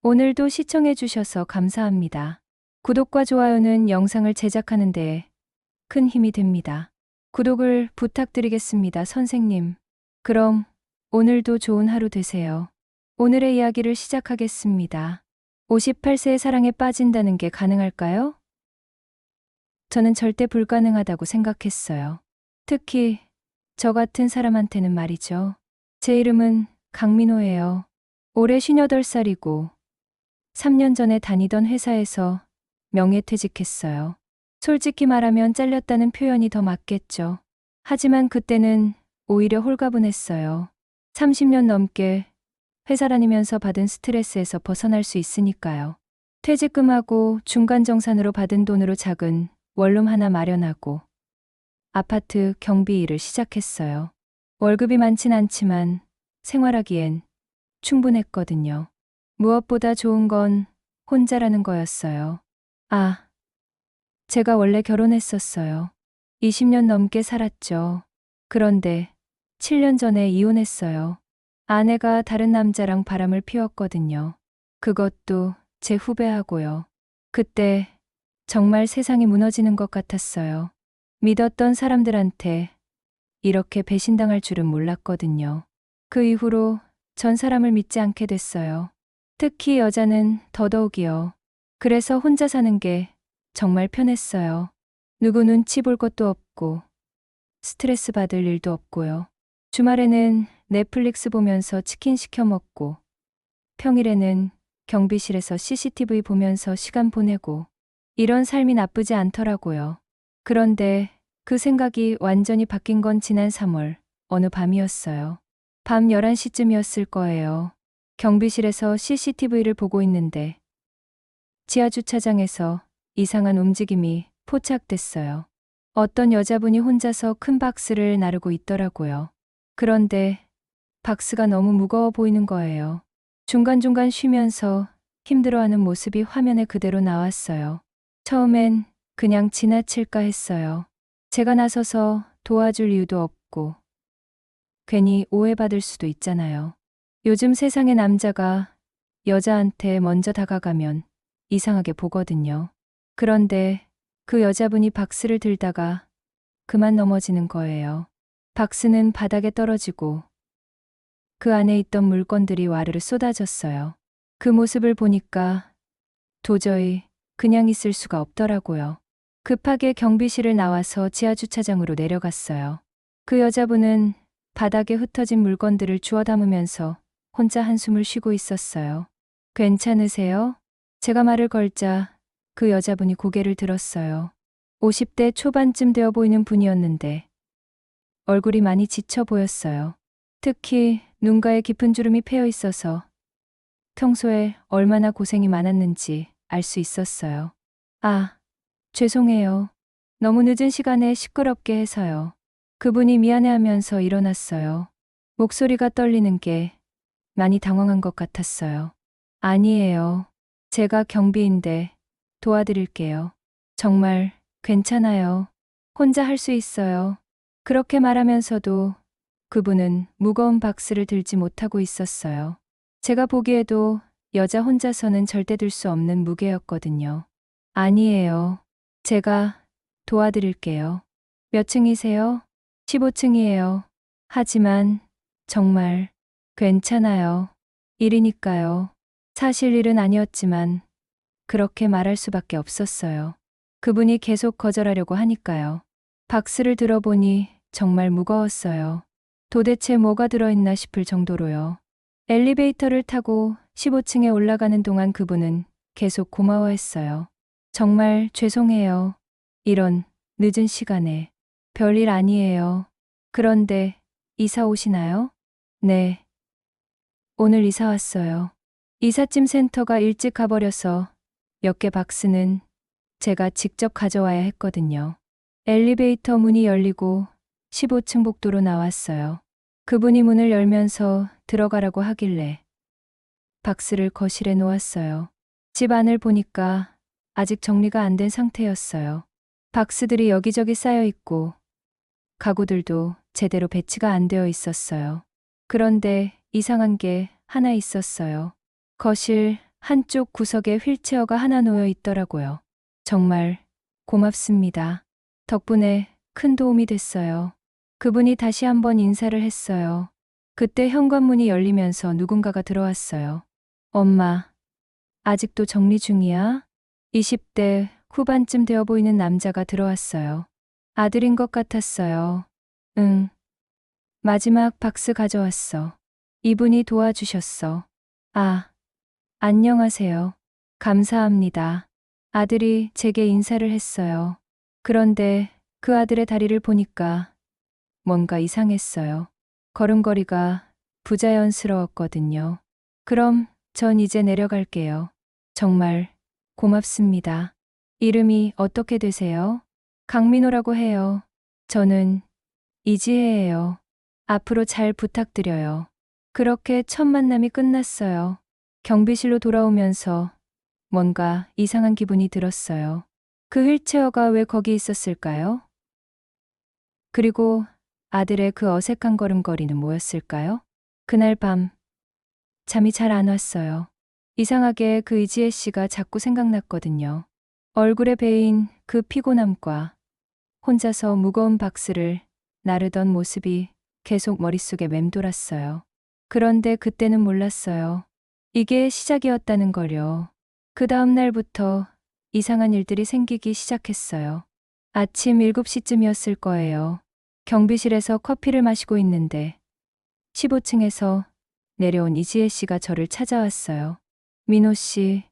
오늘도 시청해주셔서 감사합니다. 구독과 좋아요는 영상을 제작하는 데 큰 힘이 됩니다. 구독을 부탁드리겠습니다, 선생님. 그럼 오늘도 좋은 하루 되세요. 오늘의 이야기를 시작하겠습니다. 58세의 사랑에 빠진다는 게 가능할까요? 저는 절대 불가능하다고 생각했어요. 특히 저 같은 사람한테는 말이죠. 제 이름은 강민호예요. 올해 58살이고 3년 전에 다니던 회사에서 명예퇴직했어요. 솔직히 말하면 잘렸다는 표현이 더 맞겠죠. 하지만 그때는 오히려 홀가분했어요. 30년 넘게 회사 다니면서 받은 스트레스에서 벗어날 수 있으니까요. 퇴직금하고 중간정산으로 받은 돈으로 작은 원룸 하나 마련하고 아파트 경비 일을 시작했어요. 월급이 많진 않지만 생활하기엔 충분했거든요. 무엇보다 좋은 건 혼자라는 거였어요. 제가 원래 결혼했었어요. 20년 넘게 살았죠. 그런데 7년 전에 이혼했어요. 아내가 다른 남자랑 바람을 피웠거든요. 그것도 제 후배하고요. 그때 정말 세상이 무너지는 것 같았어요. 믿었던 사람들한테 이렇게 배신당할 줄은 몰랐거든요. 그 이후로 전 사람을 믿지 않게 됐어요. 특히 여자는 더더욱이요. 그래서 혼자 사는 게 정말 편했어요. 누구 눈치 볼 것도 없고 스트레스 받을 일도 없고요. 주말에는 넷플릭스 보면서 치킨 시켜 먹고 평일에는 경비실에서 CCTV 보면서 시간 보내고 이런 삶이 나쁘지 않더라고요. 그런데 그 생각이 완전히 바뀐 건 지난 3월 어느 밤이었어요. 밤 11시쯤이었을 거예요. 경비실에서 CCTV를 보고 있는데 지하주차장에서 이상한 움직임이 포착됐어요. 어떤 여자분이 혼자서 큰 박스를 나르고 있더라고요. 그런데 박스가 너무 무거워 보이는 거예요. 중간중간 쉬면서 힘들어하는 모습이 화면에 그대로 나왔어요. 처음엔 그냥 지나칠까 했어요. 제가 나서서 도와줄 이유도 없고 괜히 오해받을 수도 있잖아요. 요즘 세상의 남자가 여자한테 먼저 다가가면 이상하게 보거든요. 그런데 그 여자분이 박스를 들다가 그만 넘어지는 거예요. 박스는 바닥에 떨어지고 그 안에 있던 물건들이 와르르 쏟아졌어요. 그 모습을 보니까 도저히 그냥 있을 수가 없더라고요. 급하게 경비실을 나와서 지하주차장으로 내려갔어요. 그 여자분은 바닥에 흩어진 물건들을 주워 담으면서 혼자 한숨을 쉬고 있었어요. 괜찮으세요? 제가 말을 걸자 그 여자분이 고개를 들었어요. 50대 초반쯤 되어 보이는 분이었는데 얼굴이 많이 지쳐 보였어요. 특히 눈가에 깊은 주름이 패여 있어서 평소에 얼마나 고생이 많았는지 알 수 있었어요. 죄송해요. 너무 늦은 시간에 시끄럽게 해서요. 그분이 미안해하면서 일어났어요. 목소리가 떨리는 게 많이 당황한 것 같았어요. 아니에요. 제가 경비인데 도와드릴게요. 정말 괜찮아요. 혼자 할 수 있어요. 그렇게 말하면서도 그분은 무거운 박스를 들지 못하고 있었어요. 제가 보기에도 여자 혼자서는 절대 들 수 없는 무게였거든요. 아니에요. 제가 도와드릴게요. 몇 층이세요? 15층이에요. 하지만 정말 괜찮아요. 일이니까요. 사실 일은 아니었지만 그렇게 말할 수밖에 없었어요. 그분이 계속 거절하려고 하니까요. 박스를 들어보니 정말 무거웠어요. 도대체 뭐가 들어있나 싶을 정도로요. 엘리베이터를 타고 15층에 올라가는 동안 그분은 계속 고마워했어요. 정말 죄송해요. 이런 늦은 시간에. 별일 아니에요. 그런데 이사 오시나요? 네. 오늘 이사 왔어요. 이삿짐 센터가 일찍 가버려서 몇 개 박스는 제가 직접 가져와야 했거든요. 엘리베이터 문이 열리고 15층 복도로 나왔어요. 그분이 문을 열면서 들어가라고 하길래 박스를 거실에 놓았어요. 집 안을 보니까 아직 정리가 안 된 상태였어요. 박스들이 여기저기 쌓여 있고 가구들도 제대로 배치가 안 되어 있었어요. 그런데 이상한 게 하나 있었어요. 거실 한쪽 구석에 휠체어가 하나 놓여 있더라고요. 정말 고맙습니다. 덕분에 큰 도움이 됐어요. 그분이 다시 한번 인사를 했어요. 그때 현관문이 열리면서 누군가가 들어왔어요. 엄마, 아직도 정리 중이야? 20대 후반쯤 되어 보이는 남자가 들어왔어요. 아들인 것 같았어요. 응. 마지막 박스 가져왔어. 이분이 도와주셨어. 아, 안녕하세요. 감사합니다. 아들이 제게 인사를 했어요. 그런데 그 아들의 다리를 보니까 뭔가 이상했어요. 걸음걸이가 부자연스러웠거든요. 그럼 전 이제 내려갈게요. 정말 고맙습니다. 이름이 어떻게 되세요? 강민호라고 해요. 저는 이지혜예요. 앞으로 잘 부탁드려요. 그렇게 첫 만남이 끝났어요. 경비실로 돌아오면서 뭔가 이상한 기분이 들었어요. 그 휠체어가 왜 거기 있었을까요? 그리고 아들의 그 어색한 걸음걸이는 뭐였을까요? 그날 밤 잠이 잘 안 왔어요. 이상하게 그 이지혜 씨가 자꾸 생각났거든요. 얼굴에 배인 그 피곤함과 혼자서 무거운 박스를 나르던 모습이 계속 머릿속에 맴돌았어요. 그런데 그때는 몰랐어요. 이게 시작이었다는 걸요. 그 다음 날부터 이상한 일들이 생기기 시작했어요. 아침 7시쯤이었을 거예요. 경비실에서 커피를 마시고 있는데 15층에서 내려온 이지혜 씨가 저를 찾아왔어요. 민호 씨,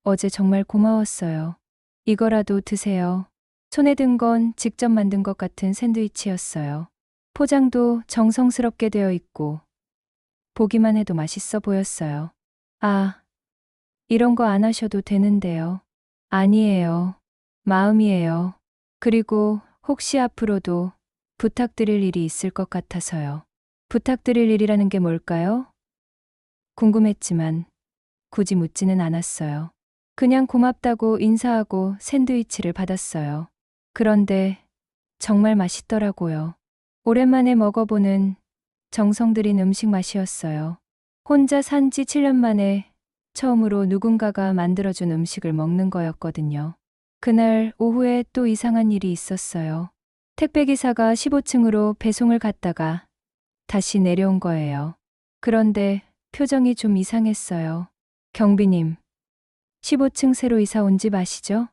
어제 정말 고마웠어요. 이거라도 드세요. 손에 든 건 직접 만든 것 같은 샌드위치였어요. 포장도 정성스럽게 되어 있고 보기만 해도 맛있어 보였어요. 아, 이런 거 안 하셔도 되는데요. 아니에요. 마음이에요. 그리고 혹시 앞으로도 부탁드릴 일이 있을 것 같아서요. 부탁드릴 일이라는 게 뭘까요? 궁금했지만 굳이 묻지는 않았어요. 그냥 고맙다고 인사하고 샌드위치를 받았어요. 그런데 정말 맛있더라고요. 오랜만에 먹어보는 정성 들인 음식 맛이었어요. 혼자 산지 7년 만에 처음으로 누군가가 만들어준 음식을 먹는 거였거든요. 그날 오후에 또 이상한 일이 있었어요. 택배기사가 15층으로 배송을 갔다가 다시 내려온 거예요. 그런데 표정이 좀 이상했어요. 경비님, 15층 새로 이사 온 집 아시죠?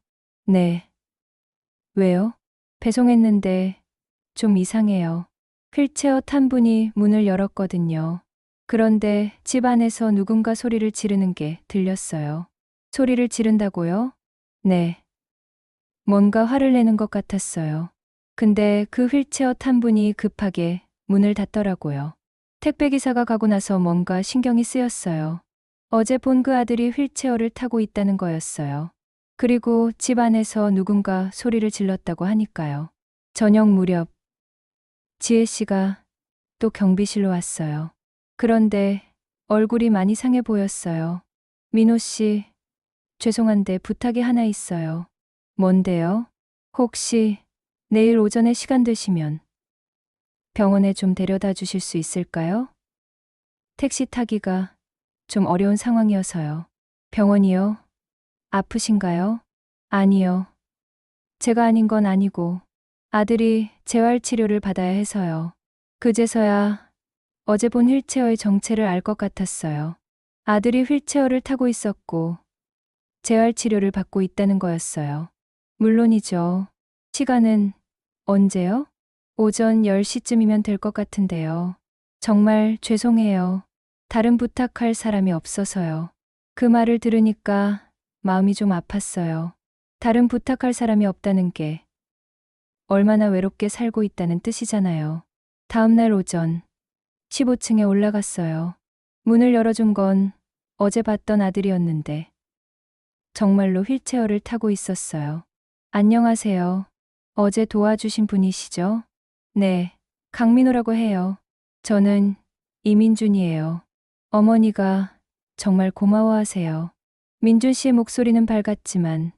네. 왜요? 배송했는데 좀 이상해요. 휠체어 탄 분이 문을 열었거든요. 그런데 집 안에서 누군가 소리를 지르는 게 들렸어요. 소리를 지른다고요? 네. 뭔가 화를 내는 것 같았어요. 근데 그 휠체어 탄 분이 급하게 문을 닫더라고요. 택배기사가 가고 나서 뭔가 신경이 쓰였어요. 어제 본 그 아들이 휠체어를 타고 있다는 거였어요. 그리고 집 안에서 누군가 소리를 질렀다고 하니까요. 저녁 무렵 지혜 씨가 또 경비실로 왔어요. 그런데 얼굴이 많이 상해 보였어요. 민호 씨, 죄송한데 부탁이 하나 있어요. 뭔데요? 혹시 내일 오전에 시간 되시면 병원에 좀 데려다 주실 수 있을까요? 택시 타기가 좀 어려운 상황이어서요. 병원이요? 아프신가요? 아니요. 제가 아닌 건 아니고 아들이 재활 치료를 받아야 해서요. 그제서야 어제 본 휠체어의 정체를 알 것 같았어요. 아들이 휠체어를 타고 있었고 재활 치료를 받고 있다는 거였어요. 물론이죠. 시간은 언제요? 오전 10시쯤이면 될 것 같은데요. 정말 죄송해요. 다른 부탁할 사람이 없어서요. 그 말을 들으니까 마음이 좀 아팠어요. 다른 부탁할 사람이 없다는 게 얼마나 외롭게 살고 있다는 뜻이잖아요. 다음 날 오전 15층에 올라갔어요. 문을 열어준 건 어제 봤던 아들이었는데 정말로 휠체어를 타고 있었어요. 안녕하세요. 어제 도와주신 분이시죠? 네, 강민호라고 해요. 저는 이민준이에요. 어머니가 정말 고마워하세요. 민준 씨의 목소리는 밝았지만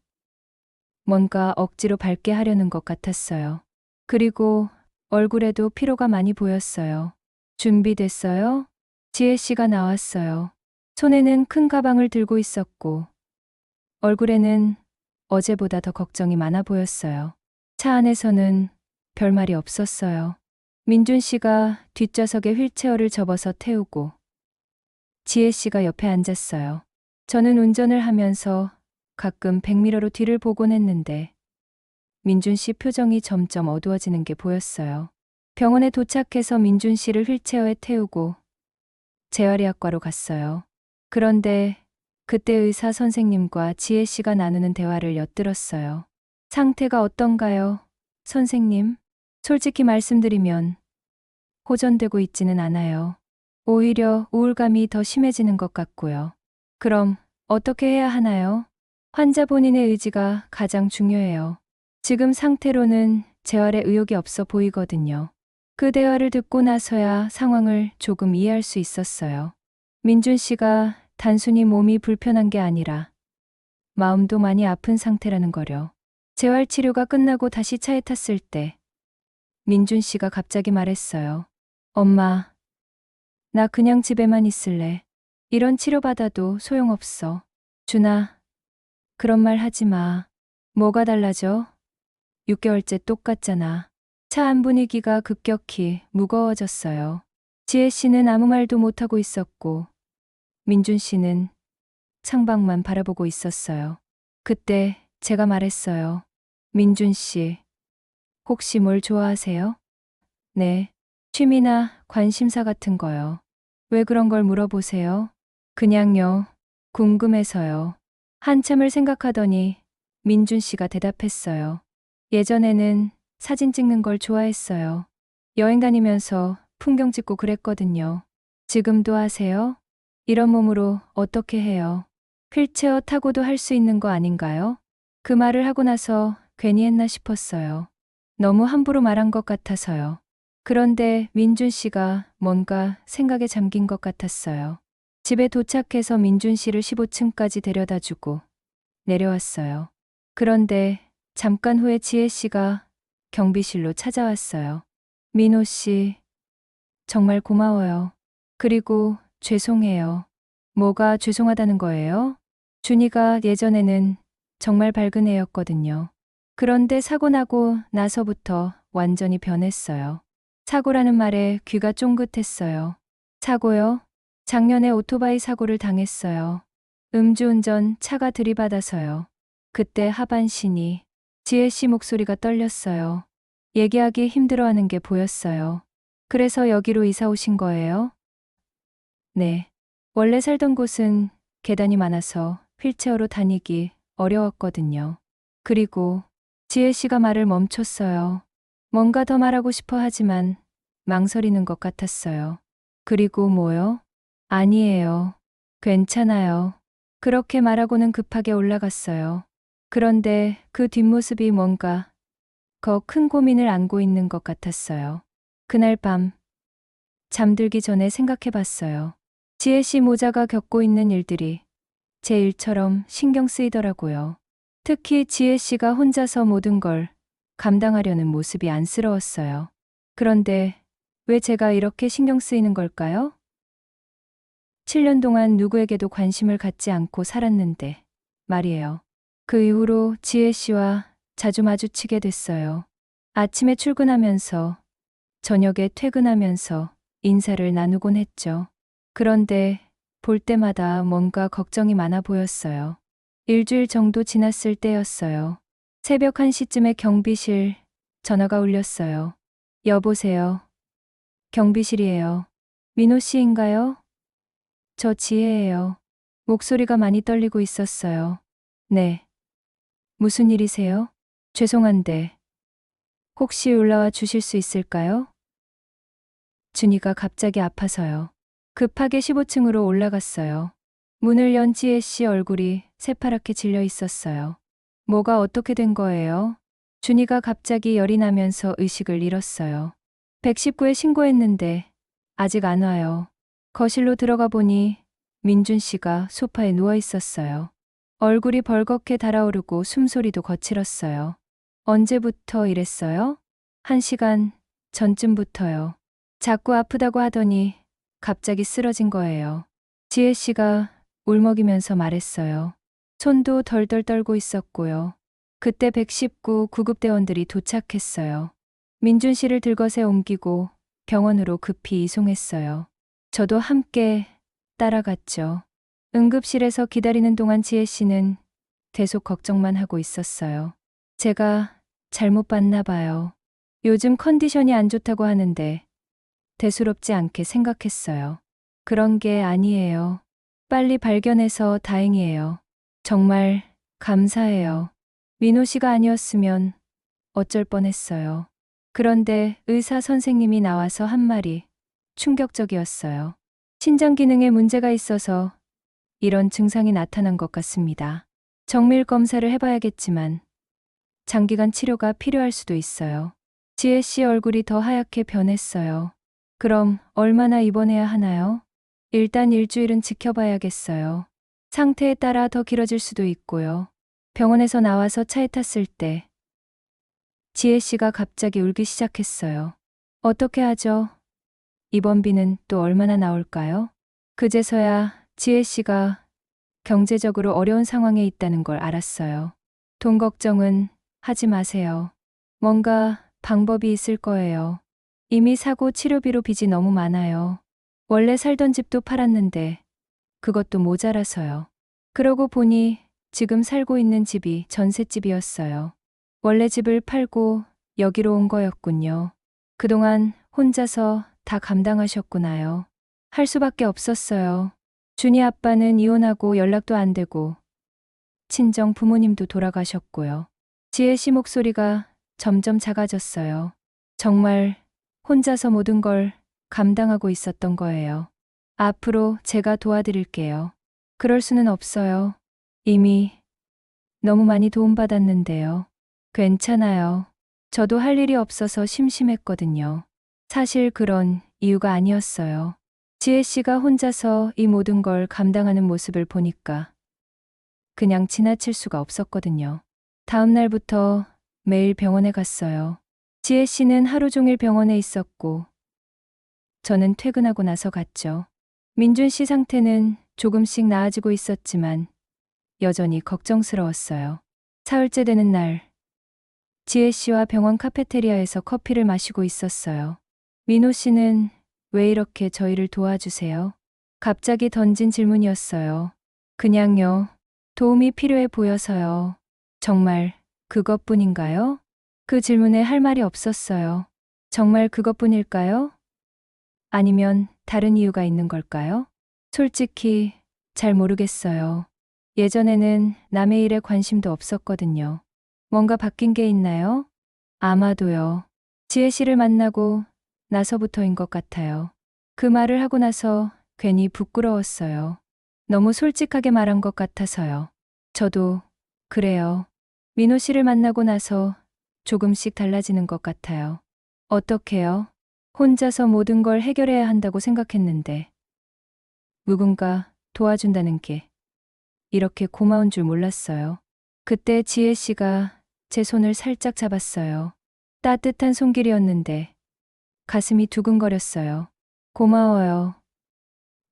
뭔가 억지로 밝게 하려는 것 같았어요. 그리고 얼굴에도 피로가 많이 보였어요. 준비됐어요? 지혜 씨가 나왔어요. 손에는 큰 가방을 들고 있었고 얼굴에는 어제보다 더 걱정이 많아 보였어요. 차 안에서는 별말이 없었어요. 민준 씨가 뒷좌석에 휠체어를 접어서 태우고 지혜 씨가 옆에 앉았어요. 저는 운전을 하면서 가끔 백미러로 뒤를 보곤 했는데 민준 씨 표정이 점점 어두워지는 게 보였어요. 병원에 도착해서 민준 씨를 휠체어에 태우고 재활의학과로 갔어요. 그런데 그때 의사 선생님과 지혜 씨가 나누는 대화를 엿들었어요. 상태가 어떤가요, 선생님? 솔직히 말씀드리면 호전되고 있지는 않아요. 오히려 우울감이 더 심해지는 것 같고요. 그럼 어떻게 해야 하나요? 환자 본인의 의지가 가장 중요해요. 지금 상태로는 재활에 의욕이 없어 보이거든요. 그 대화를 듣고 나서야 상황을 조금 이해할 수 있었어요. 민준 씨가 단순히 몸이 불편한 게 아니라 마음도 많이 아픈 상태라는 거려. 재활 치료가 끝나고 다시 차에 탔을 때 민준 씨가 갑자기 말했어요. 엄마, 나 그냥 집에만 있을래. 이런 치료받아도 소용없어. 준아, 그런 말 하지 마. 뭐가 달라져? 6개월째 똑같잖아. 차 안 분위기가 급격히 무거워졌어요. 지혜 씨는 아무 말도 못하고 있었고 민준 씨는 창밖만 바라보고 있었어요. 그때 제가 말했어요. 민준 씨, 혹시 뭘 좋아하세요? 네. 취미나 관심사 같은 거요. 왜 그런 걸 물어보세요? 그냥요. 궁금해서요. 한참을 생각하더니 민준 씨가 대답했어요. 예전에는 사진 찍는 걸 좋아했어요. 여행 다니면서 풍경 찍고 그랬거든요. 지금도 하세요? 이런 몸으로 어떻게 해요? 휠체어 타고도 할 수 있는 거 아닌가요? 그 말을 하고 나서 괜히 했나 싶었어요. 너무 함부로 말한 것 같아서요. 그런데 민준 씨가 뭔가 생각에 잠긴 것 같았어요. 집에 도착해서 민준 씨를 15층까지 데려다 주고 내려왔어요. 그런데 잠깐 후에 지혜 씨가 경비실로 찾아왔어요. 민호 씨, 정말 고마워요. 그리고 죄송해요. 뭐가 죄송하다는 거예요? 준이가 예전에는 정말 밝은 애였거든요. 그런데 사고 나고 나서부터 완전히 변했어요. 사고라는 말에 귀가 쫑긋했어요. 사고요? 작년에 오토바이 사고를 당했어요. 음주운전 차가 들이받아서요. 그때 하반신이 지혜 씨 목소리가 떨렸어요. 얘기하기 힘들어하는 게 보였어요. 그래서 여기로 이사 오신 거예요? 네. 원래 살던 곳은 계단이 많아서 휠체어로 다니기 어려웠거든요. 그리고 지혜 씨가 말을 멈췄어요. 뭔가 더 말하고 싶어 하지만 망설이는 것 같았어요. 그리고 뭐요? 아니에요. 괜찮아요. 그렇게 말하고는 급하게 올라갔어요. 그런데 그 뒷모습이 뭔가 더 큰 고민을 안고 있는 것 같았어요. 그날 밤 잠들기 전에 생각해 봤어요. 지혜 씨 모자가 겪고 있는 일들이 제 일처럼 신경 쓰이더라고요. 특히 지혜 씨가 혼자서 모든 걸 감당하려는 모습이 안쓰러웠어요. 그런데 왜 제가 이렇게 신경 쓰이는 걸까요? 7년 동안 누구에게도 관심을 갖지 않고 살았는데 말이에요. 그 이후로 지혜 씨와 자주 마주치게 됐어요. 아침에 출근하면서 저녁에 퇴근하면서 인사를 나누곤 했죠. 그런데 볼 때마다 뭔가 걱정이 많아 보였어요. 일주일 정도 지났을 때였어요. 새벽 1시쯤에 경비실 전화가 울렸어요. 여보세요. 경비실이에요. 민호 씨인가요? 저 지혜예요. 목소리가 많이 떨리고 있었어요. 네. 무슨 일이세요? 죄송한데 혹시 올라와 주실 수 있을까요? 준이가 갑자기 아파서요. 급하게 15층으로 올라갔어요. 문을 연 지혜 씨 얼굴이 새파랗게 질려 있었어요. 뭐가 어떻게 된 거예요? 준이가 갑자기 열이 나면서 의식을 잃었어요. 119에 신고했는데 아직 안 와요. 거실로 들어가 보니 민준 씨가 소파에 누워 있었어요. 얼굴이 벌겋게 달아오르고 숨소리도 거칠었어요. 언제부터 이랬어요? 1시간 전쯤부터요. 자꾸 아프다고 하더니 갑자기 쓰러진 거예요. 지혜 씨가 울먹이면서 말했어요. 손도 덜덜 떨고 있었고요. 그때 119 구급대원들이 도착했어요. 민준 씨를 들것에 옮기고 병원으로 급히 이송했어요. 저도 함께 따라갔죠. 응급실에서 기다리는 동안 지혜 씨는 계속 걱정만 하고 있었어요. 제가 잘못 봤나 봐요. 요즘 컨디션이 안 좋다고 하는데 대수롭지 않게 생각했어요. 그런 게 아니에요. 빨리 발견해서 다행이에요. 정말 감사해요. 민호 씨가 아니었으면 어쩔 뻔했어요. 그런데 의사 선생님이 나와서 한 말이 충격적이었어요. 신장 기능에 문제가 있어서 이런 증상이 나타난 것 같습니다. 정밀 검사를 해봐야겠지만 장기간 치료가 필요할 수도 있어요. 지혜 씨 얼굴이 더 하얗게 변했어요. 그럼 얼마나 입원해야 하나요? 일단 일주일은 지켜봐야겠어요. 상태에 따라 더 길어질 수도 있고요. 병원에서 나와서 차에 탔을 때 지혜 씨가 갑자기 울기 시작했어요. 어떻게 하죠? 입원비는 또 얼마나 나올까요? 그제서야 지혜 씨가 경제적으로 어려운 상황에 있다는 걸 알았어요. 돈 걱정은 하지 마세요. 뭔가 방법이 있을 거예요. 이미 사고 치료비로 빚이 너무 많아요. 원래 살던 집도 팔았는데 그것도 모자라서요. 그러고 보니 지금 살고 있는 집이 전셋집이었어요. 원래 집을 팔고 여기로 온 거였군요. 그동안 혼자서 다 감당하셨구나요. 할 수밖에 없었어요. 준이 아빠는 이혼하고 연락도 안 되고 친정 부모님도 돌아가셨고요. 지혜 씨 목소리가 점점 작아졌어요. 정말 혼자서 모든 걸 감당하고 있었던 거예요. 앞으로 제가 도와드릴게요. 그럴 수는 없어요. 이미 너무 많이 도움받았는데요. 괜찮아요. 저도 할 일이 없어서 심심했거든요. 사실 그런 이유가 아니었어요. 지혜 씨가 혼자서 이 모든 걸 감당하는 모습을 보니까 그냥 지나칠 수가 없었거든요. 다음 날부터 매일 병원에 갔어요. 지혜 씨는 하루 종일 병원에 있었고 저는 퇴근하고 나서 갔죠. 민준 씨 상태는 조금씩 나아지고 있었지만 여전히 걱정스러웠어요. 사흘째 되는 날, 지혜 씨와 병원 카페테리아에서 커피를 마시고 있었어요. 민호 씨는 왜 이렇게 저희를 도와주세요? 갑자기 던진 질문이었어요. 그냥요. 도움이 필요해 보여서요. 정말 그것뿐인가요? 그 질문에 할 말이 없었어요. 정말 그것뿐일까요? 아니면 다른 이유가 있는 걸까요? 솔직히 잘 모르겠어요. 예전에는 남의 일에 관심도 없었거든요. 뭔가 바뀐 게 있나요? 아마도요. 지혜 씨를 만나고 나서부터인 것 같아요. 그 말을 하고 나서 괜히 부끄러웠어요. 너무 솔직하게 말한 것 같아서요. 저도 그래요. 민호 씨를 만나고 나서 조금씩 달라지는 것 같아요. 어떻게요? 혼자서 모든 걸 해결해야 한다고 생각했는데 누군가 도와준다는 게 이렇게 고마운 줄 몰랐어요. 그때 지혜 씨가 제 손을 살짝 잡았어요. 따뜻한 손길이었는데 가슴이 두근거렸어요. 고마워요.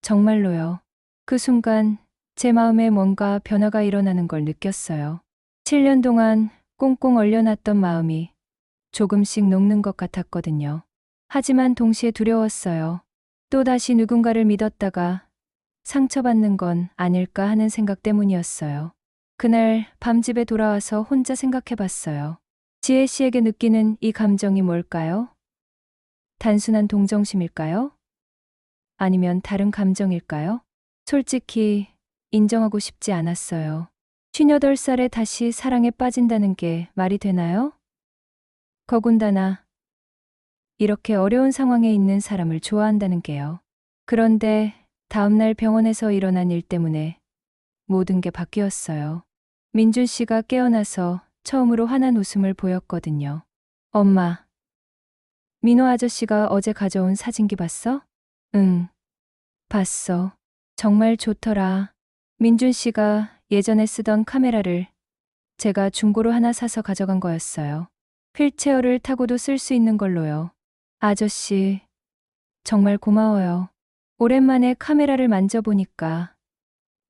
정말로요. 그 순간 제 마음에 뭔가 변화가 일어나는 걸 느꼈어요. 7년 동안 꽁꽁 얼려놨던 마음이 조금씩 녹는 것 같았거든요. 하지만 동시에 두려웠어요. 또다시 누군가를 믿었다가 상처받는 건 아닐까 하는 생각 때문이었어요. 그날 밤 집에 돌아와서 혼자 생각해봤어요. 지혜 씨에게 느끼는 이 감정이 뭘까요? 단순한 동정심일까요? 아니면 다른 감정일까요? 솔직히 인정하고 싶지 않았어요. 58살에 다시 사랑에 빠진다는 게 말이 되나요? 더군다나 이렇게 어려운 상황에 있는 사람을 좋아한다는 게요. 그런데 다음날 병원에서 일어난 일 때문에 모든 게 바뀌었어요. 민준 씨가 깨어나서 처음으로 환한 웃음을 보였거든요. 엄마, 민호 아저씨가 어제 가져온 사진기 봤어? 응, 봤어. 정말 좋더라. 민준 씨가 예전에 쓰던 카메라를 제가 중고로 하나 사서 가져간 거였어요. 휠체어를 타고도 쓸 수 있는 걸로요. 아저씨, 정말 고마워요. 오랜만에 카메라를 만져보니까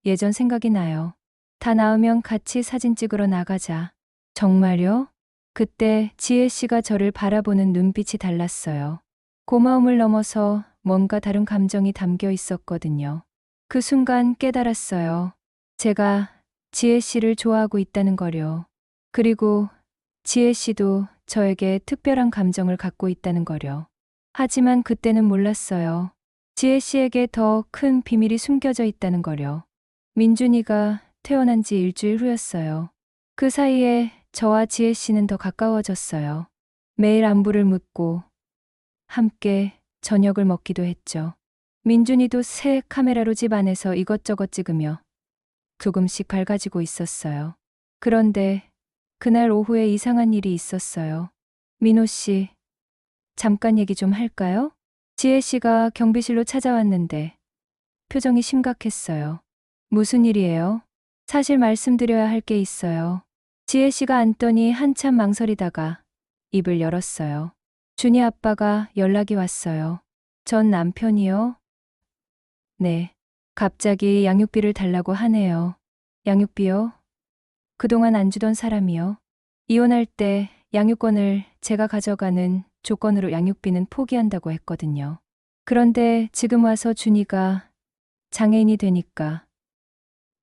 예전 생각이 나요. 다 나으면 같이 사진 찍으러 나가자. 정말요? 그때 지혜 씨가 저를 바라보는 눈빛이 달랐어요. 고마움을 넘어서 뭔가 다른 감정이 담겨 있었거든요. 그 순간 깨달았어요. 제가 지혜 씨를 좋아하고 있다는 거요. 그리고 지혜 씨도 저에게 특별한 감정을 갖고 있다는 거요. 하지만 그때는 몰랐어요. 지혜 씨에게 더 큰 비밀이 숨겨져 있다는 거요. 민준이가 태어난 지 일주일 후였어요. 그 사이에 저와 지혜 씨는 더 가까워졌어요. 매일 안부를 묻고 함께 저녁을 먹기도 했죠. 민준이도 새 카메라로 집 안에서 이것저것 찍으며 조금씩 밝아지고 있었어요. 그런데 그날 오후에 이상한 일이 있었어요. 민호 씨, 잠깐 얘기 좀 할까요? 지혜 씨가 경비실로 찾아왔는데 표정이 심각했어요. 무슨 일이에요? 사실 말씀드려야 할 게 있어요. 지혜 씨가 앉더니 한참 망설이다가 입을 열었어요. 준이 아빠가 연락이 왔어요. 전 남편이요? 네. 갑자기 양육비를 달라고 하네요. 양육비요? 그동안 안 주던 사람이요. 이혼할 때 양육권을 제가 가져가는 조건으로 양육비는 포기한다고 했거든요. 그런데 지금 와서 준이가 장애인이 되니까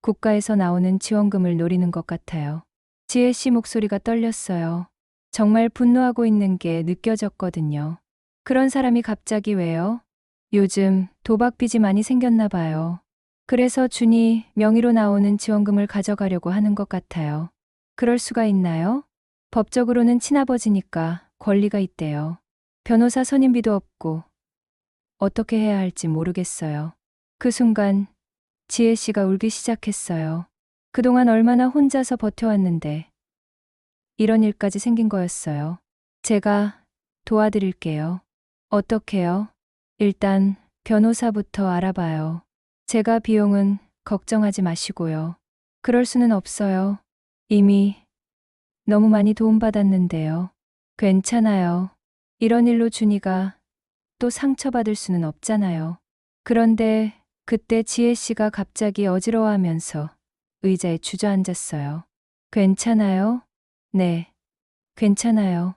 국가에서 나오는 지원금을 노리는 것 같아요. 지혜 씨 목소리가 떨렸어요. 정말 분노하고 있는 게 느껴졌거든요. 그런 사람이 갑자기 왜요? 요즘 도박 빚이 많이 생겼나 봐요. 그래서 준이 명의로 나오는 지원금을 가져가려고 하는 것 같아요. 그럴 수가 있나요? 법적으로는 친아버지니까 권리가 있대요. 변호사 선임비도 없고 어떻게 해야 할지 모르겠어요. 그 순간 지혜 씨가 울기 시작했어요. 그동안 얼마나 혼자서 버텨왔는데 이런 일까지 생긴 거였어요. 제가 도와드릴게요. 어떻게요? 일단 변호사부터 알아봐요. 제가 비용은 걱정하지 마시고요. 그럴 수는 없어요. 이미 너무 많이 도움받았는데요. 괜찮아요. 이런 일로 준이가 또 상처받을 수는 없잖아요. 그런데 그때 지혜 씨가 갑자기 어지러워하면서 의자에 주저앉았어요. 괜찮아요? 네, 괜찮아요.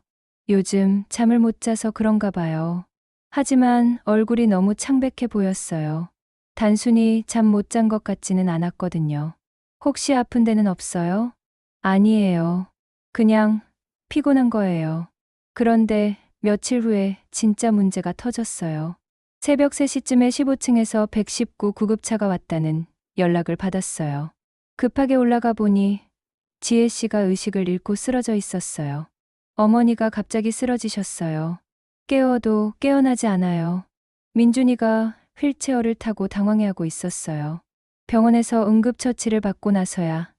요즘 잠을 못 자서 그런가 봐요. 하지만 얼굴이 너무 창백해 보였어요. 단순히 잠 못 잔 것 같지는 않았거든요. 혹시 아픈 데는 없어요? 아니에요. 그냥 피곤한 거예요. 그런데 며칠 후에 진짜 문제가 터졌어요. 새벽 3시쯤에 15층에서 119 구급차가 왔다는 연락을 받았어요. 급하게 올라가 보니 지혜 씨가 의식을 잃고 쓰러져 있었어요. 어머니가 갑자기 쓰러지셨어요. 깨워도 깨어나지 않아요. 민준이가 휠체어를 타고 당황해하고 있었어요. 병원에서 응급처치를 받고 나서야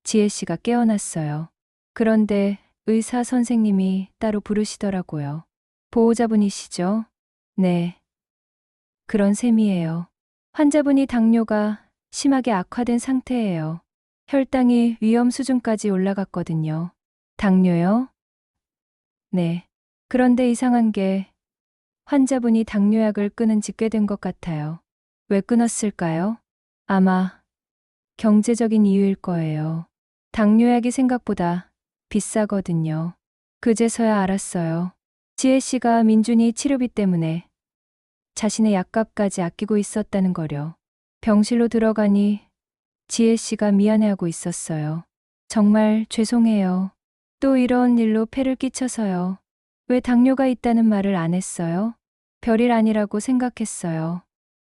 지혜 씨가 깨어났어요. 그런데 의사 선생님이 따로 부르시더라고요. 보호자분이시죠? 네. 그런 셈이에요. 환자분이 당뇨가 심하게 악화된 상태예요. 혈당이 위험 수준까지 올라갔거든요. 당뇨요? 네. 그런데 이상한 게 환자분이 당뇨약을 끊은 지 꽤 된 것 같아요. 왜 끊었을까요? 아마 경제적인 이유일 거예요. 당뇨약이 생각보다 비싸거든요. 그제서야 알았어요. 지혜 씨가 민준이 치료비 때문에 자신의 약값까지 아끼고 있었다는 거려. 병실로 들어가니 지혜 씨가 미안해하고 있었어요. 정말 죄송해요. 또 이런 일로 폐를 끼쳐서요. 왜 당뇨가 있다는 말을 안 했어요? 별일 아니라고 생각했어요.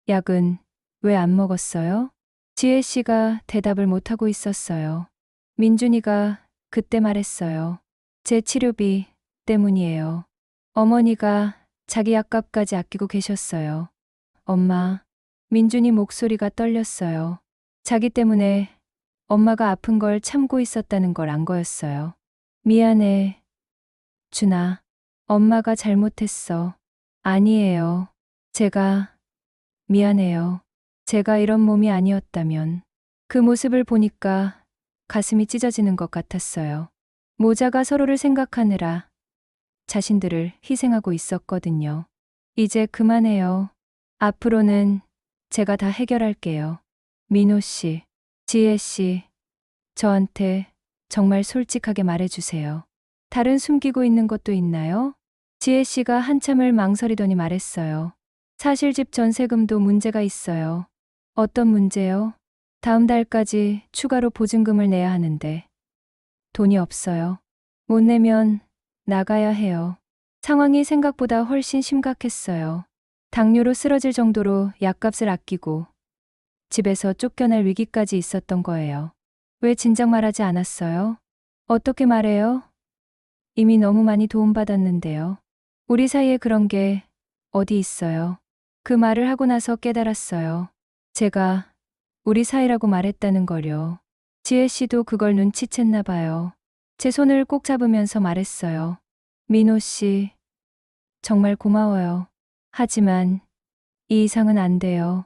약은 왜 안 먹었어요? 지혜 씨가 대답을 못하고 있었어요. 민준이가 그때 말했어요. 제 치료비 때문이에요. 어머니가 자기 약값까지 아끼고 계셨어요. 엄마, 민준이 목소리가 떨렸어요. 자기 때문에 엄마가 아픈 걸 참고 있었다는 걸 안 거였어요. 미안해, 준아. 엄마가 잘못했어. 아니에요. 제가 미안해요. 제가 이런 몸이 아니었다면. 그 모습을 보니까 가슴이 찢어지는 것 같았어요. 모자가 서로를 생각하느라 자신들을 희생하고 있었거든요. 이제 그만해요. 앞으로는 제가 다 해결할게요. 민호 씨, 지혜 씨, 저한테 정말 솔직하게 말해주세요. 다른 숨기고 있는 것도 있나요? 지혜 씨가 한참을 망설이더니 말했어요. 사실 집 전세금도 문제가 있어요. 어떤 문제요? 다음 달까지 추가로 보증금을 내야 하는데 돈이 없어요. 못 내면 나가야 해요. 상황이 생각보다 훨씬 심각했어요. 당뇨로 쓰러질 정도로 약값을 아끼고 집에서 쫓겨날 위기까지 있었던 거예요. 왜 진작 말하지 않았어요? 어떻게 말해요? 이미 너무 많이 도움받았는데요. 우리 사이에 그런 게 어디 있어요. 그 말을 하고 나서 깨달았어요. 제가 우리 사이라고 말했다는 걸요. 지혜 씨도 그걸 눈치챘나 봐요. 제 손을 꼭 잡으면서 말했어요. 민호 씨, 정말 고마워요. 하지만 이 이상은 안 돼요.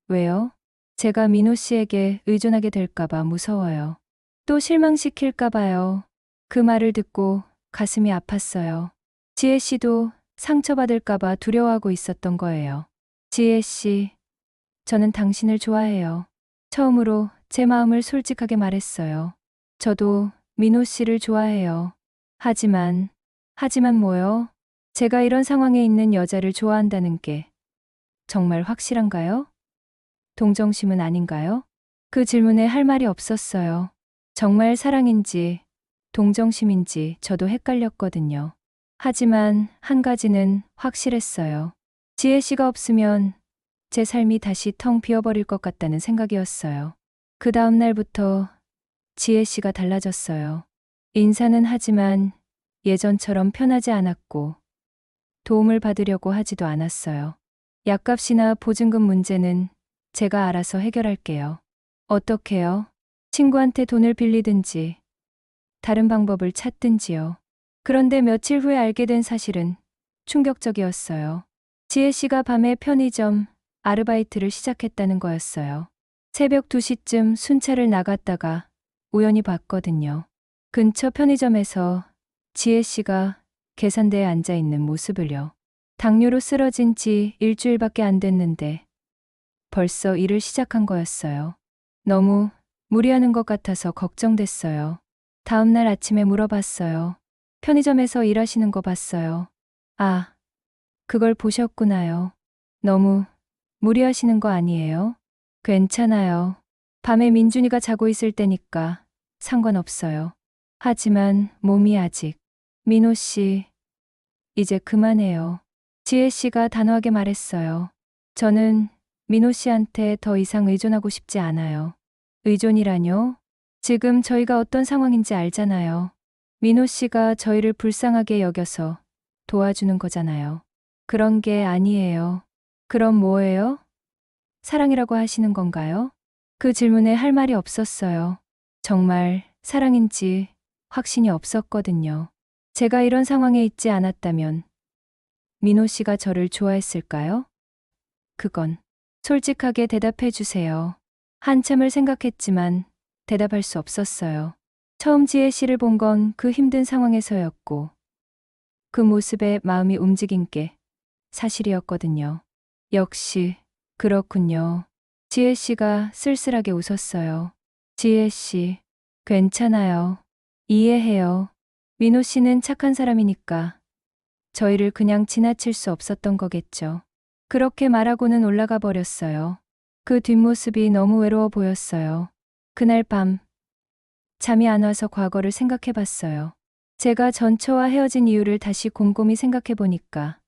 왜요? 제가 민호 씨에게 의존하게 될까봐 무서워요. 또 실망시킬까봐요. 그 말을 듣고 가슴이 아팠어요. 지혜 씨도 상처받을까봐 두려워하고 있었던 거예요. 지혜 씨, 저는 당신을 좋아해요. 처음으로 제 마음을 솔직하게 말했어요. 저도 민호 씨를 좋아해요. 하지만 뭐요? 제가 이런 상황에 있는 여자를 좋아한다는 게 정말 확실한가요? 동정심은 아닌가요? 그 질문에 할 말이 없었어요. 정말 사랑인지 동정심인지 저도 헷갈렸거든요. 하지만 한 가지는 확실했어요. 지혜 씨가 없으면 제 삶이 다시 텅 비어버릴 것 같다는 생각이었어요. 그 다음 날부터 지혜 씨가 달라졌어요. 인사는 하지만 예전처럼 편하지 않았고 도움을 받으려고 하지도 않았어요. 약값이나 보증금 문제는 제가 알아서 해결할게요. 어떻게요? 친구한테 돈을 빌리든지 다른 방법을 찾든지요. 그런데 며칠 후에 알게 된 사실은 충격적이었어요. 지혜 씨가 밤에 편의점 아르바이트를 시작했다는 거였어요. 새벽 2시쯤 순찰을 나갔다가 우연히 봤거든요. 근처 편의점에서 지혜 씨가 계산대에 앉아 있는 모습을요. 당뇨로 쓰러진 지 일주일밖에 안 됐는데 벌써 일을 시작한 거였어요. 너무 무리하는 것 같아서 걱정됐어요. 다음 날 아침에 물어봤어요. 편의점에서 일하시는 거 봤어요. 아, 그걸 보셨구나요. 너무 무리하시는 거 아니에요? 괜찮아요. 밤에 민준이가 자고 있을 때니까 상관없어요. 하지만 몸이 아직. 민호 씨, 이제 그만해요. 지혜 씨가 단호하게 말했어요. 저는 민호 씨한테 더 이상 의존하고 싶지 않아요. 의존이라뇨? 지금 저희가 어떤 상황인지 알잖아요. 민호 씨가 저희를 불쌍하게 여겨서 도와주는 거잖아요. 그런 게 아니에요. 그럼 뭐예요? 사랑이라고 하시는 건가요? 그 질문에 할 말이 없었어요. 정말 사랑인지 확신이 없었거든요. 제가 이런 상황에 있지 않았다면 민호 씨가 저를 좋아했을까요? 그건 솔직하게 대답해 주세요. 한참을 생각했지만 대답할 수 없었어요. 처음 지혜 씨를 본 건 그 힘든 상황에서였고 그 모습에 마음이 움직인 게 사실이었거든요. 역시 그렇군요. 지혜 씨가 쓸쓸하게 웃었어요. 지혜 씨, 괜찮아요. 이해해요. 민호 씨는 착한 사람이니까 저희를 그냥 지나칠 수 없었던 거겠죠. 그렇게 말하고는 올라가 버렸어요. 그 뒷모습이 너무 외로워 보였어요. 그날 밤 잠이 안 와서 과거를 생각해 봤어요. 제가 전처와 헤어진 이유를 다시 곰곰이 생각해 보니까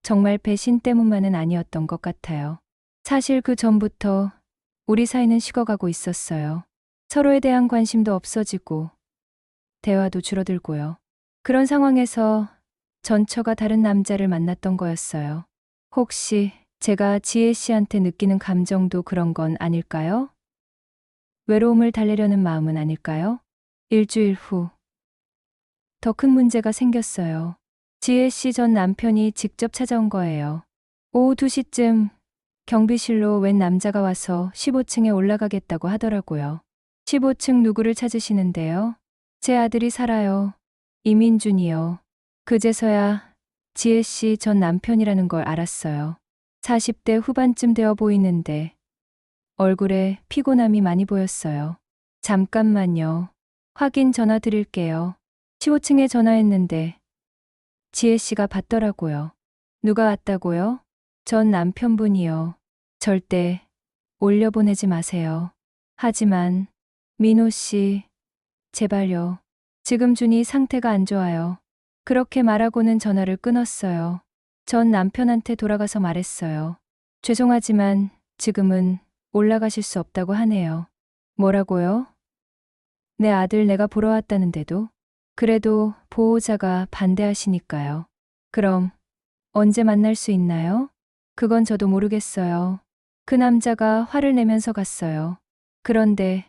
정말 배신 때문만은 아니었던 것 같아요. 사실 그 전부터 우리 사이는 식어가고 있었어요. 서로에 대한 관심도 없어지고 대화도 줄어들고요. 그런 상황에서 전처가 다른 남자를 만났던 거였어요. 혹시 제가 지혜 씨한테 느끼는 감정도 그런 건 아닐까요? 외로움을 달래려는 마음은 아닐까요? 일주일 후, 더 큰 문제가 생겼어요. 지혜 씨 전 남편이 직접 찾아온 거예요. 오후 2시쯤 경비실로 웬 남자가 와서 15층에 올라가겠다고 하더라고요. 15층 누구를 찾으시는데요? 제 아들이 살아요. 이민준이요. 그제서야 지혜 씨 전 남편이라는 걸 알았어요. 40대 후반쯤 되어 보이는데 얼굴에 피곤함이 많이 보였어요. 잠깐만요. 확인 전화 드릴게요. 15층에 전화했는데 지혜 씨가 받더라고요. 누가 왔다고요? 전 남편분이요. 절대 올려보내지 마세요. 하지만 민호 씨, 제발요. 지금 준이 상태가 안 좋아요. 그렇게 말하고는 전화를 끊었어요. 전 남편한테 돌아가서 말했어요. 죄송하지만 지금은 올라가실 수 없다고 하네요. 뭐라고요? 내 아들 내가 보러 왔다는데도? 그래도 보호자가 반대하시니까요. 그럼 언제 만날 수 있나요? 그건 저도 모르겠어요. 그 남자가 화를 내면서 갔어요. 그런데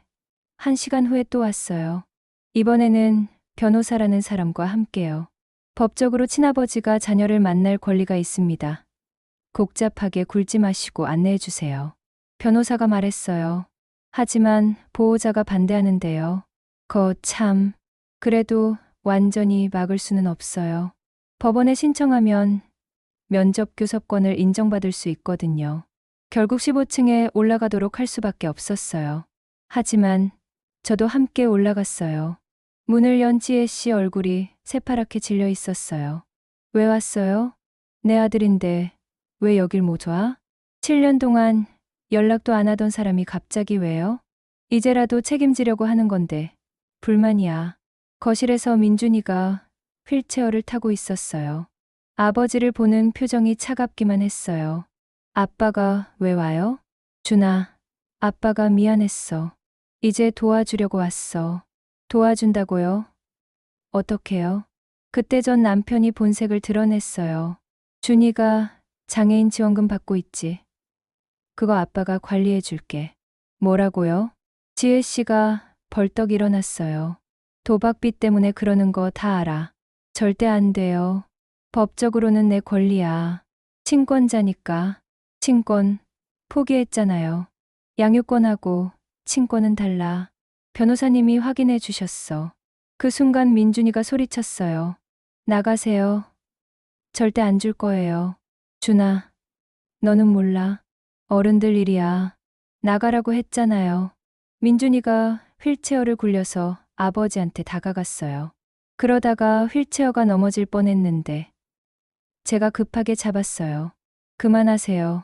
1시간 후에 또 왔어요. 이번에는 변호사라는 사람과 함께요. 법적으로 친아버지가 자녀를 만날 권리가 있습니다. 복잡하게 굴지 마시고 안내해 주세요. 변호사가 말했어요. 하지만 보호자가 반대하는데요. 참. 그래도 완전히 막을 수는 없어요. 법원에 신청하면 면접 교섭권을 인정받을 수 있거든요. 결국 15층에 올라가도록 할 수밖에 없었어요. 하지만 저도 함께 올라갔어요. 문을 연 지혜 씨 얼굴이 새파랗게 질려 있었어요. 왜 왔어요? 내 아들인데 왜 여길 못 와? 7년 동안 연락도 안 하던 사람이 갑자기 왜요? 이제라도 책임지려고 하는 건데 불만이야. 거실에서 민준이가 휠체어를 타고 있었어요. 아버지를 보는 표정이 차갑기만 했어요. 아빠가 왜 와요? 준아, 아빠가 미안했어. 이제 도와주려고 왔어. 도와준다고요? 어떻게요? 그때 전 남편이 본색을 드러냈어요. 준이가 장애인 지원금 받고 있지. 그거 아빠가 관리해 줄게. 뭐라고요? 지혜 씨가 벌떡 일어났어요. 도박비 때문에 그러는 거 다 알아. 절대 안 돼요. 법적으로는 내 권리야. 친권자니까. 친권 포기했잖아요. 양육권하고 친권은 달라. 변호사님이 확인해 주셨어. 그 순간 민준이가 소리쳤어요. 나가세요. 절대 안 줄 거예요. 준아, 너는 몰라. 어른들 일이야. 나가라고 했잖아요. 민준이가 휠체어를 굴려서 아버지한테 다가갔어요. 그러다가 휠체어가 넘어질 뻔했는데 제가 급하게 잡았어요. 그만하세요.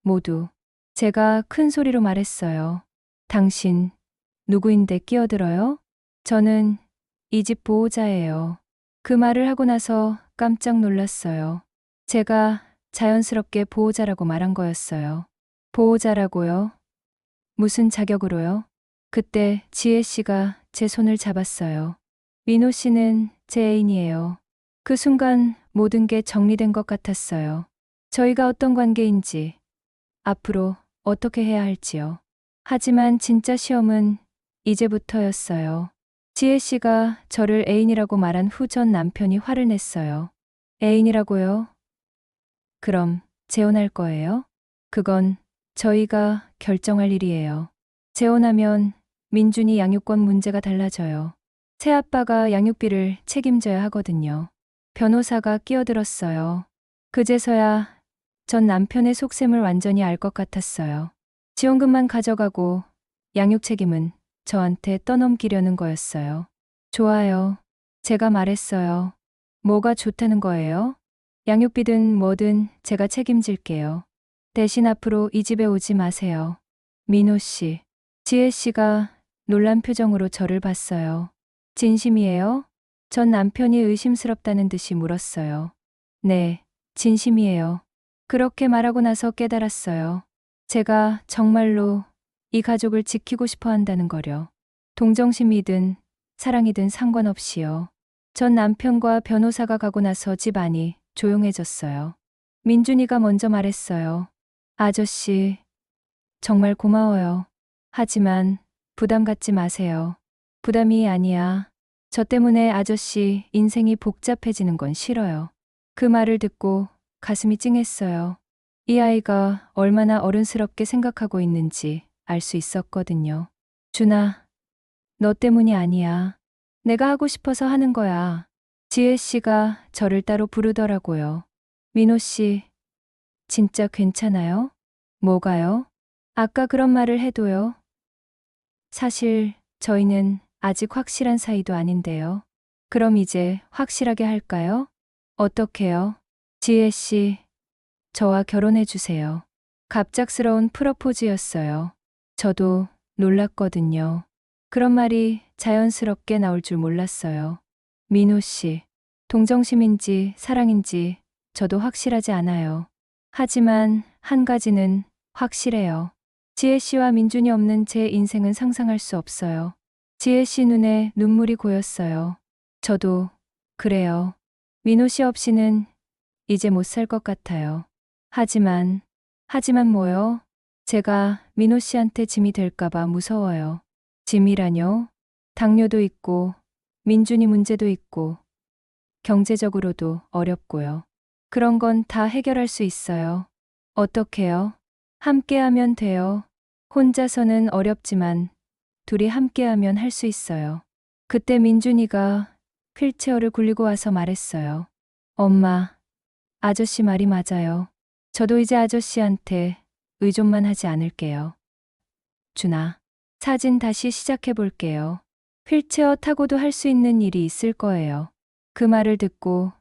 모두. 제가 큰 소리로 말했어요. 당신 누구인데 끼어들어요? 저는 이 집 보호자예요. 그 말을 하고 나서 깜짝 놀랐어요. 제가 자연스럽게 보호자라고 말한 거였어요. 보호자라고요? 무슨 자격으로요? 그때 지혜 씨가 제 손을 잡았어요. 민호 씨는 제 애인이에요. 그 순간 모든 게 정리된 것 같았어요. 저희가 어떤 관계인지, 앞으로 어떻게 해야 할지요. 하지만 진짜 시험은 이제부터였어요. 지혜 씨가 저를 애인이라고 말한 후 전 남편이 화를 냈어요. 애인이라고요? 그럼 재혼할 거예요? 그건 저희가 결정할 일이에요. 재혼하면 민준이 양육권 문제가 달라져요. 새아빠가 양육비를 책임져야 하거든요. 변호사가 끼어들었어요. 그제서야 전 남편의 속셈을 완전히 알 것 같았어요. 지원금만 가져가고 양육 책임은 저한테 떠넘기려는 거였어요. 좋아요. 제가 말했어요. 뭐가 좋다는 거예요? 양육비든 뭐든 제가 책임질게요. 대신 앞으로 이 집에 오지 마세요. 민호 씨. 지혜 씨가 놀란 표정으로 저를 봤어요. 진심이에요? 전 남편이 의심스럽다는 듯이 물었어요. 네, 진심이에요. 그렇게 말하고 나서 깨달았어요. 제가 정말로 이 가족을 지키고 싶어 한다는 거려. 동정심이든 사랑이든 상관없이요. 전 남편과 변호사가 가고 나서 집 안이 조용해졌어요. 민준이가 먼저 말했어요. 아저씨, 정말 고마워요. 하지만 부담 갖지 마세요. 부담이 아니야. 저 때문에 아저씨 인생이 복잡해지는 건 싫어요. 그 말을 듣고 가슴이 찡했어요. 이 아이가 얼마나 어른스럽게 생각하고 있는지 알 수 있었거든요. 준아, 너 때문이 아니야. 내가 하고 싶어서 하는 거야. 지혜 씨가 저를 따로 부르더라고요. 민호 씨, 진짜 괜찮아요? 뭐가요? 아까 그런 말을 해도요. 사실 저희는 아직 확실한 사이도 아닌데요. 그럼 이제 확실하게 할까요? 어떻게요? 지혜 씨, 저와 결혼해 주세요. 갑작스러운 프러포즈였어요. 저도 놀랐거든요. 그런 말이 자연스럽게 나올 줄 몰랐어요. 민호 씨, 동정심인지 사랑인지 저도 확실하지 않아요. 하지만 한 가지는 확실해요. 지혜 씨와 민준이 없는 제 인생은 상상할 수 없어요. 지혜 씨 눈에 눈물이 고였어요. 저도 그래요. 민호 씨 없이는 이제 못 살 것 같아요. 하지만 뭐요? 제가 민호 씨한테 짐이 될까봐 무서워요. 짐이라뇨? 당뇨도 있고, 민준이 문제도 있고, 경제적으로도 어렵고요. 그런 건 다 해결할 수 있어요. 어떻게요? 함께하면 돼요. 혼자서는 어렵지만 둘이 함께하면 할 수 있어요. 그때 민준이가 휠체어를 굴리고 와서 말했어요. 엄마, 아저씨 말이 맞아요. 저도 이제 아저씨한테 의존만 하지 않을게요. 준아, 사진 다시 시작해 볼게요. 휠체어 타고도 할 수 있는 일이 있을 거예요. 그 말을 듣고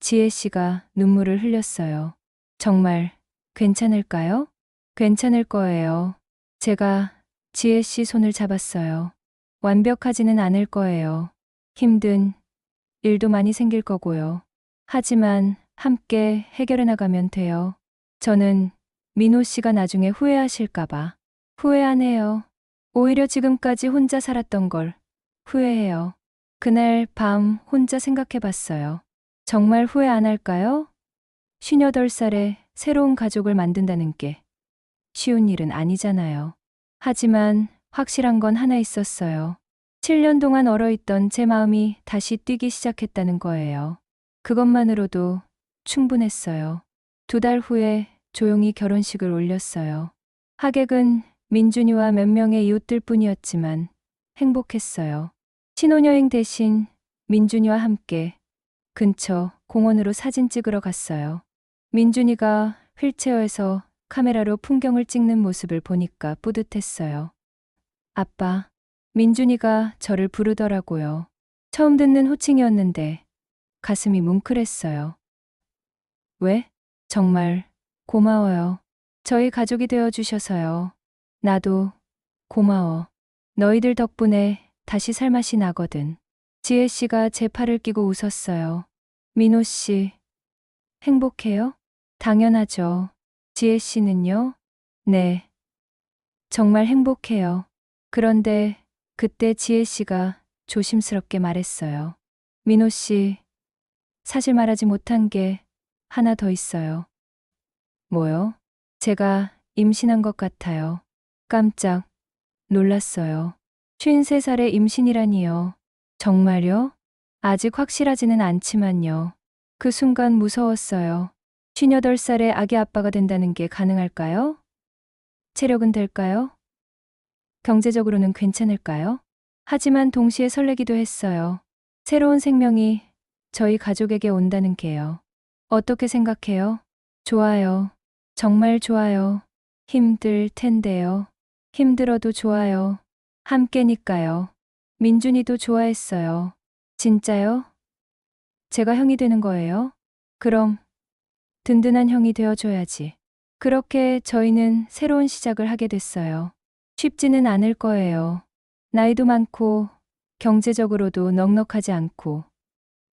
지혜 씨가 눈물을 흘렸어요. 정말 괜찮을까요? 괜찮을 거예요. 제가 지혜 씨 손을 잡았어요. 완벽하지는 않을 거예요. 힘든 일도 많이 생길 거고요. 하지만 함께 해결해 나가면 돼요. 저는 민호 씨가 나중에 후회하실까봐 후회 안 해요. 오히려 지금까지 혼자 살았던 걸 후회해요. 그날 밤 혼자 생각해 봤어요. 정말 후회 안 할까요? 58살에 새로운 가족을 만든다는 게 쉬운 일은 아니잖아요. 하지만 확실한 건 하나 있었어요. 7년 동안 얼어있던 제 마음이 다시 뛰기 시작했다는 거예요. 그것만으로도 충분했어요. 2달 후에 조용히 결혼식을 올렸어요. 하객은 민준이와 몇 명의 이웃들 뿐이었지만 행복했어요. 신혼여행 대신 민준이와 함께 근처 공원으로 사진 찍으러 갔어요. 민준이가 휠체어에서 카메라로 풍경을 찍는 모습을 보니까 뿌듯했어요. 아빠, 민준이가 저를 부르더라고요. 처음 듣는 호칭이었는데 가슴이 뭉클했어요. 왜? 정말 고마워요. 저희 가족이 되어 주셔서요. 나도 고마워. 너희들 덕분에 다시 살 맛이 나거든. 지혜 씨가 제 팔을 끼고 웃었어요. 민호 씨, 행복해요? 당연하죠. 지혜 씨는요? 네, 정말 행복해요. 그런데 그때 지혜 씨가 조심스럽게 말했어요. 민호 씨, 사실 말하지 못한 게 하나 더 있어요. 뭐요? 제가 임신한 것 같아요. 깜짝 놀랐어요. 53살의 임신이라니요. 정말요? 아직 확실하지는 않지만요. 그 순간 무서웠어요. 58살의 아기 아빠가 된다는 게 가능할까요? 체력은 될까요? 경제적으로는 괜찮을까요? 하지만 동시에 설레기도 했어요. 새로운 생명이 저희 가족에게 온다는 게요. 어떻게 생각해요? 좋아요. 정말 좋아요. 힘들 텐데요. 힘들어도 좋아요. 함께니까요. 민준이도 좋아했어요. 진짜요? 제가 형이 되는 거예요? 그럼 든든한 형이 되어줘야지. 그렇게 저희는 새로운 시작을 하게 됐어요. 쉽지는 않을 거예요. 나이도 많고 경제적으로도 넉넉하지 않고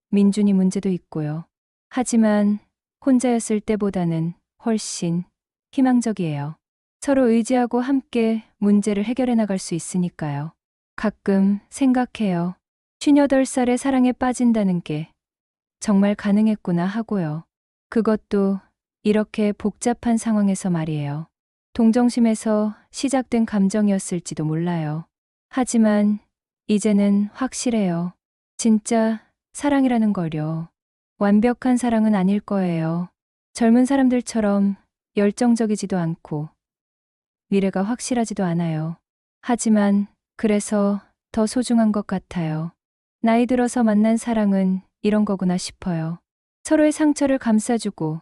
민준이 문제도 있고요. 하지만 혼자였을 때보다는 훨씬 희망적이에요. 서로 의지하고 함께 문제를 해결해 나갈 수 있으니까요. 가끔 생각해요. 58살의 사랑에 빠진다는 게 정말 가능했구나 하고요. 그것도 이렇게 복잡한 상황에서 말이에요. 동정심에서 시작된 감정이었을지도 몰라요. 하지만 이제는 확실해요. 진짜 사랑이라는 걸요. 완벽한 사랑은 아닐 거예요. 젊은 사람들처럼 열정적이지도 않고 미래가 확실하지도 않아요. 하지만 그래서 더 소중한 것 같아요. 나이 들어서 만난 사랑은 이런 거구나 싶어요. 서로의 상처를 감싸주고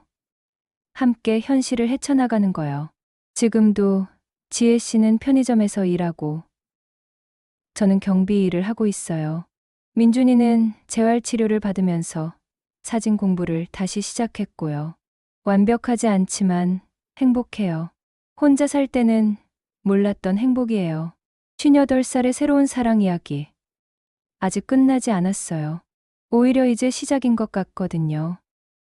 함께 현실을 헤쳐나가는 거요. 지금도 지혜 씨는 편의점에서 일하고 저는 경비 일을 하고 있어요. 민준이는 재활치료를 받으면서 사진 공부를 다시 시작했고요. 완벽하지 않지만 행복해요. 혼자 살 때는 몰랐던 행복이에요. 58살의 새로운 사랑 이야기. 아직 끝나지 않았어요. 오히려 이제 시작인 것 같거든요.